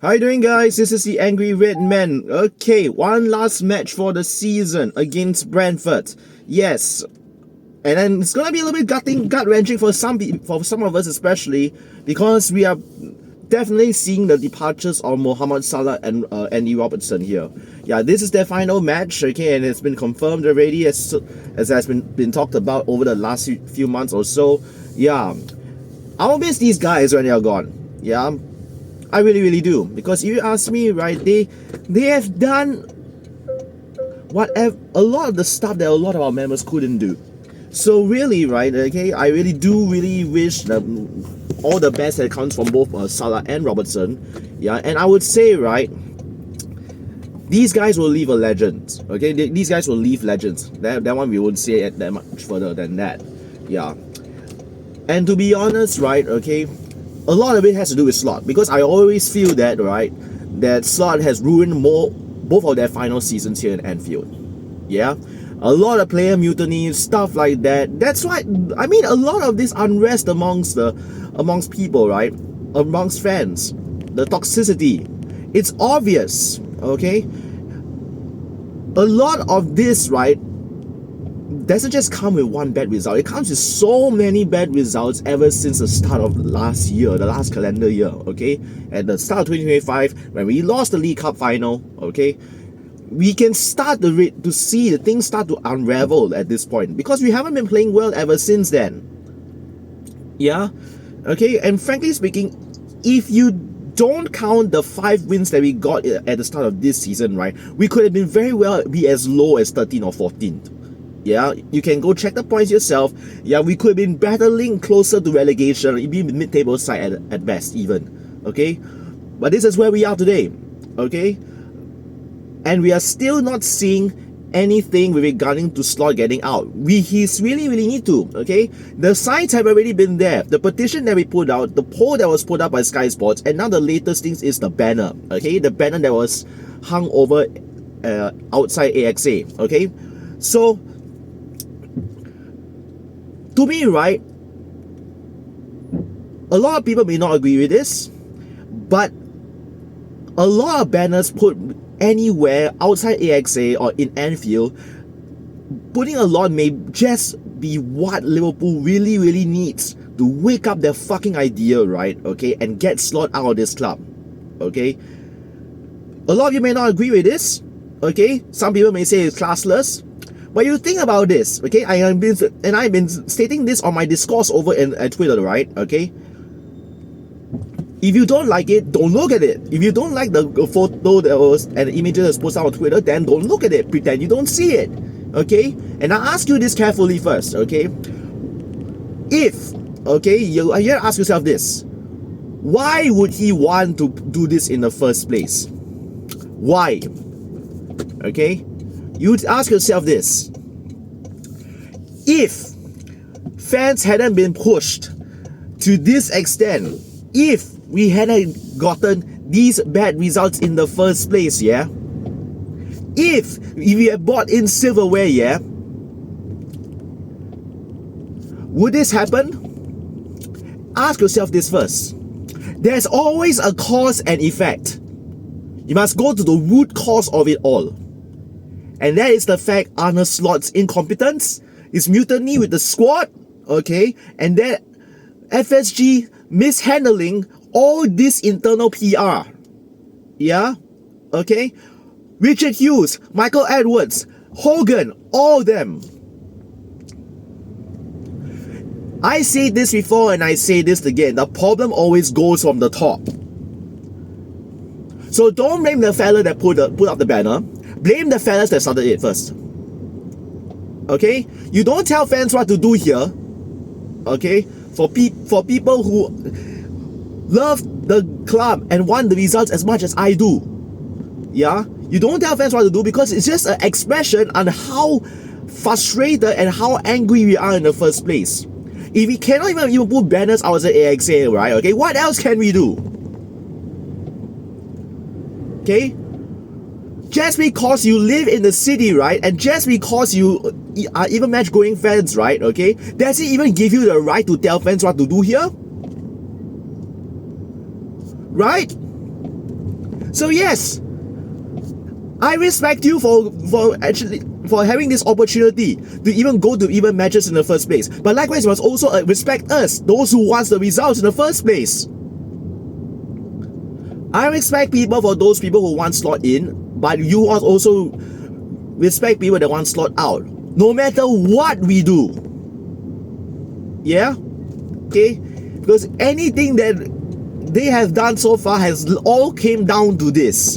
How you doing, guys? This is the Angry Red Man. Okay, one last match for the season against Brentford. Yes, and then it's gonna be a little bit gut-wrenching for some of us, especially because we are definitely seeing the departures of Mohamed Salah and Andy Robertson here. Yeah, this is their final match, okay, and it's been confirmed already as has been talked about over the last few months or so. Yeah, I'll miss these guys when they're gone. Yeah, I really do, because if you ask me, right, they have done whatever a lot of the stuff that a lot of our members couldn't do. So really, right, okay, I really wish that all the best that comes from both Salah and Robertson. Yeah, and I would say, right, these guys will leave a legend. Okay, these guys will leave legends. That one we won't say it that much further than that. Yeah, and to be honest, right, okay, a lot of it has to do with Slot, because I always feel that, right, that Slot has ruined both of their final seasons here in Anfield. Yeah, a lot of player mutiny, stuff like that. That's why, I mean, a lot of this unrest amongst people, right, amongst fans, the toxicity, it's obvious. Okay, a lot of this, right, doesn't just come with one bad result. It comes with so many bad results ever since the start of last year, the last calendar year. Okay, at the start of 2025, when we lost the League Cup final, okay, we can start to see the things start to unravel at this point, because we haven't been playing well ever since then. Yeah, okay, and frankly speaking, if you don't count the 5 wins that we got at the start of this season, right, we could have been very well be as low as 13th or 14th. Yeah, you can go check the points yourself. Yeah, we could have been battling closer to relegation, even mid-table side at best even. Okay, but this is where we are today. Okay, and we are still not seeing anything with regarding to Slot getting out. He's really need to. Okay, the signs have already been there. The petition that we put out, the poll that was put up by Sky Sports, and now the latest things is the banner. Okay, the banner that was hung over outside AXA. Okay, so to me, right, a lot of people may not agree with this, but a lot of banners put anywhere outside AXA or in Anfield, putting a lot may just be what Liverpool really needs to wake up their fucking idea, right? Okay, and get Slot out of this club. Okay, a lot of you may not agree with this. Okay, some people may say it's classless. But you think about this, okay? I've been stating this on my discourse over at Twitter, right? Okay. If you don't like it, don't look at it. If you don't like the photo that was and the images that's posted on Twitter, then don't look at it. Pretend you don't see it. Okay? And I ask you this carefully first, okay? If, okay, you have to ask yourself this. Why would he want to do this in the first place? Why? Okay? You'd ask yourself this. If fans hadn't been pushed to this extent, if we hadn't gotten these bad results in the first place, yeah, if we had bought in silverware, yeah, would this happen? Ask yourself this first. There's always a cause and effect. You must go to the root cause of it all. And that is the fact Arne Slot's incompetence, his mutiny with the squad, okay, and that FSG mishandling all this internal PR. Yeah, okay. Richard Hughes, Michael Edwards, Hogan, all them. I say this before and I say this again. The problem always goes from the top. So don't blame the fella that put up the banner. Blame the fellas that started it first. Okay? You don't tell fans what to do here. Okay? For people who love the club and want the results as much as I do. Yeah? You don't tell fans what to do, because it's just an expression on how frustrated and how angry we are in the first place. If we cannot even put banners outside AXA, right? Okay? What else can we do? Okay? Just because you live in the city, right, and just because you are even match-going fans, right, okay, does it even give you the right to tell fans what to do here? Right? So yes, I respect you for having this opportunity to even go to even matches in the first place. But likewise, you must also respect us, those who wants the results in the first place. I respect people for those people who want slot in, but you must also respect people that want slot out, no matter what we do. Yeah? Okay? Because anything that they have done so far has all came down to this.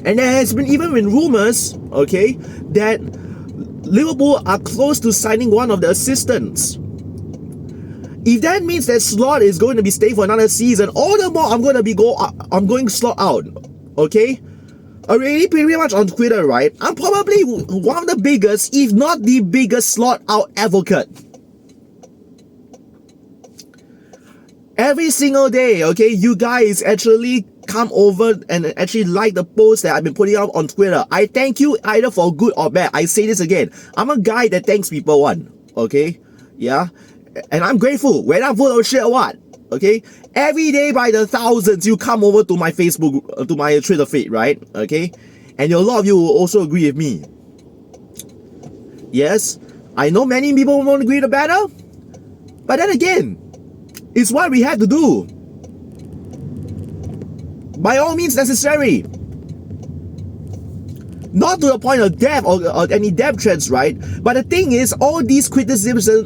And there has been even been rumors, okay, that Liverpool are close to signing one of the assistants. If that means that Slot is going to be staying for another season, all the more I'm going Slot out, okay? Already pretty much on Twitter, right? I'm probably one of the biggest, if not the biggest, Slot out advocate. Every single day, okay, you guys actually come over and actually like the post that I've been putting out on Twitter. I thank you either for good or bad. I say this again. I'm a guy that thanks people one, okay? Yeah? And I'm grateful. Whether I'm full of shit or what, okay? Every day by the thousands, you come over to my Facebook, to my Twitter feed, right? Okay? And a lot of you will also agree with me. Yes, I know many people won't agree the better, but then again, it's what we have to do. By all means necessary. Not to the point of death or any death threats, right? But the thing is, all these criticisms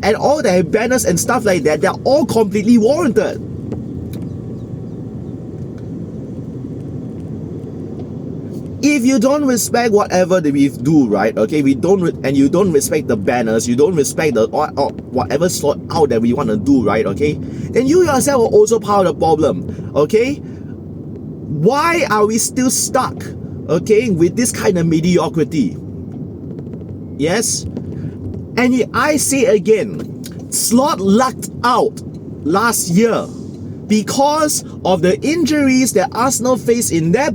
and all the banners and stuff like that, they're all completely warranted. If you don't respect whatever that we do, right? Okay, you don't respect the banners, you don't respect the whatever sort out that we want to do, right? Okay, then you yourself are also part of the problem. Okay, why are we still stuck? Okay, with this kind of mediocrity? Yes, and I say again, Slot lucked out last year because of the injuries that Arsenal faced in their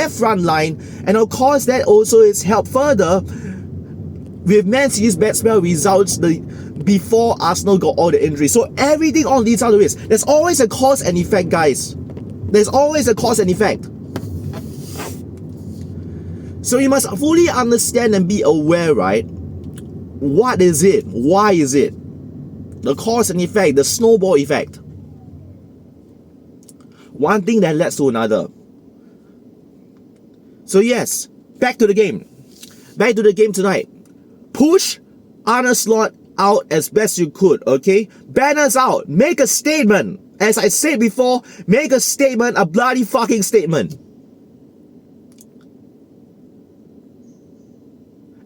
front line, and of course that also is helped further with Man City's bad spell results before Arsenal got all the injuries. So everything all leads out to this. There's always a cause and effect, guys. There's always a cause and effect. So you must fully understand and be aware, right? What is it? Why is it? The cause and effect, the snowball effect. One thing that leads to another. So yes, back to the game. Back to the game tonight. Push Arne Slot out as best you could, okay? Banners out. Make a statement. As I said before, make a statement, a bloody fucking statement.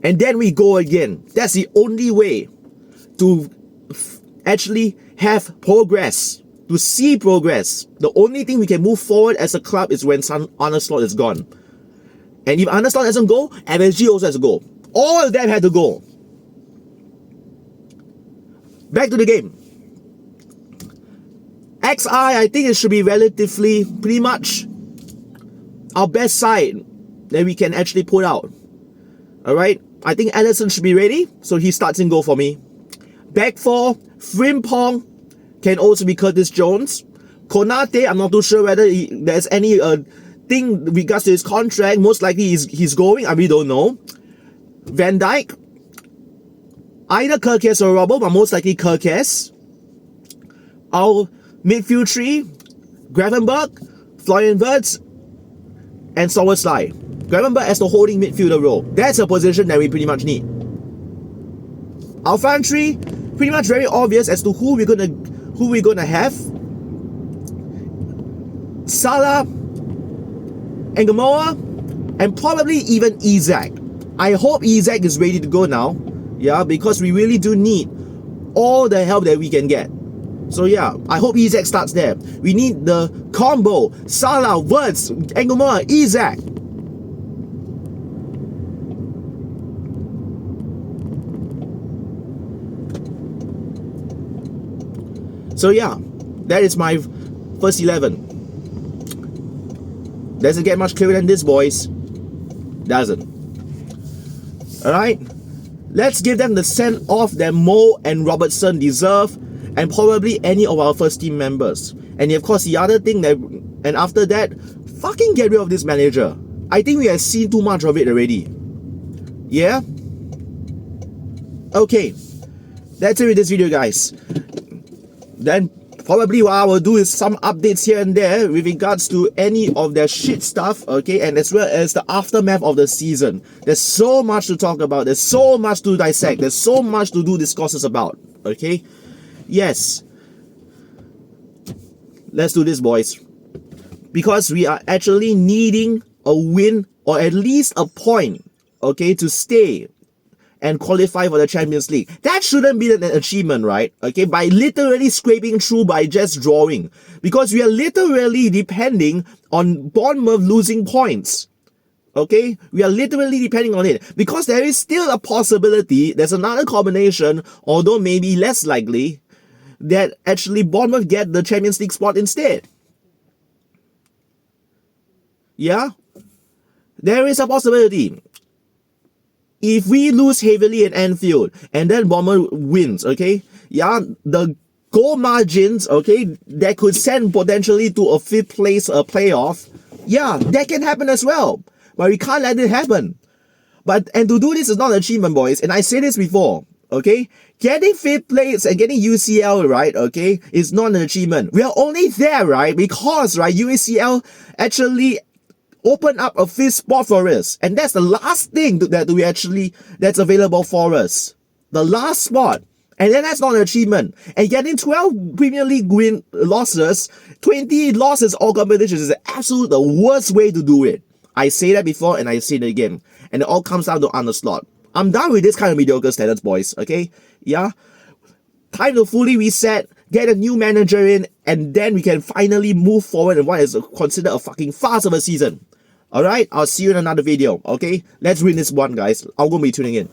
And then we go again. That's the only way to actually have progress. To see progress. The only thing we can move forward as a club is when Arne Slot is gone. And if Arne Slot doesn't go, MSG also has to go. All of them had to go. Back to the game. XI, I think it should be relatively pretty much our best side that we can actually put out. Alright, I think Ederson should be ready, so he starts in goal for me. Back four, Frimpong can also be Curtis Jones. Konate, I'm not too sure whether there's any thing regards to his contract. Most likely he's going, I really don't know. Van Dijk, either Kirkes or Robbo, but most likely Kirkes. Our midfield three, Gravenberch, Florian Wirtz, and Szoboszlai. Gravenberch as the holding midfielder role. That's a position that we pretty much need. Our front three, pretty much very obvious as to who we're gonna have. Salah, Engamoa, and probably even Isak. I hope Isak is ready to go now. Yeah, because we really do need all the help that we can get. So yeah, I hope Isak starts there. We need the combo. Salah, Wirtz, Engamoa, Isak. So yeah, that is my first 11. Doesn't get much clearer than this, boys. Doesn't. Alright? Let's give them the send-off that Mo and Robertson deserve. and probably any of our first team members. And of course, the other thing that, and after that, fucking get rid of this manager. I think we have seen too much of it already. Yeah? Okay. That's it with this video, guys. Then probably what I will do is some updates here and there with regards to any of their shit stuff, okay, and as well as the aftermath of the season. There's so much to talk about, there's so much to dissect, there's so much to do discourses about, okay? Yes. Let's do this, boys. Because we are actually needing a win or at least a point, okay, to stay and qualify for the Champions League. That shouldn't be an achievement, right? Okay, by literally scraping through by just drawing. Because we are literally depending on Bournemouth losing points. Okay, we are literally depending on it. Because there is still a possibility, there's another combination, although maybe less likely, that actually Bournemouth get the Champions League spot instead. Yeah? There is a possibility. If we lose heavily at Anfield and then Bournemouth wins, okay, yeah, the goal margins, okay, that could send potentially to a 5th place playoff, yeah, that can happen as well. But we can't let it happen. And to do this is not an achievement, boys, and I said this before, okay, getting 5th place and getting UCL, right, okay, is not an achievement. We are only there, right, because, right, UCL actually open up a 5th spot for us, and that's the last thing that's available for us, the last spot, and then that's not an achievement. And getting 12 Premier League losses, 20 losses all competitions is the absolute the worst way to do it. I say that before and I say it again, and it all comes down to Arne Slot. I'm done with this kind of mediocre standards, boys. Okay, yeah, time to fully reset, get a new manager in, and then we can finally move forward in what is considered a fucking farce of a season. Alright, I'll see you in another video, okay? Let's win this one, guys. I'm gonna be tuning in.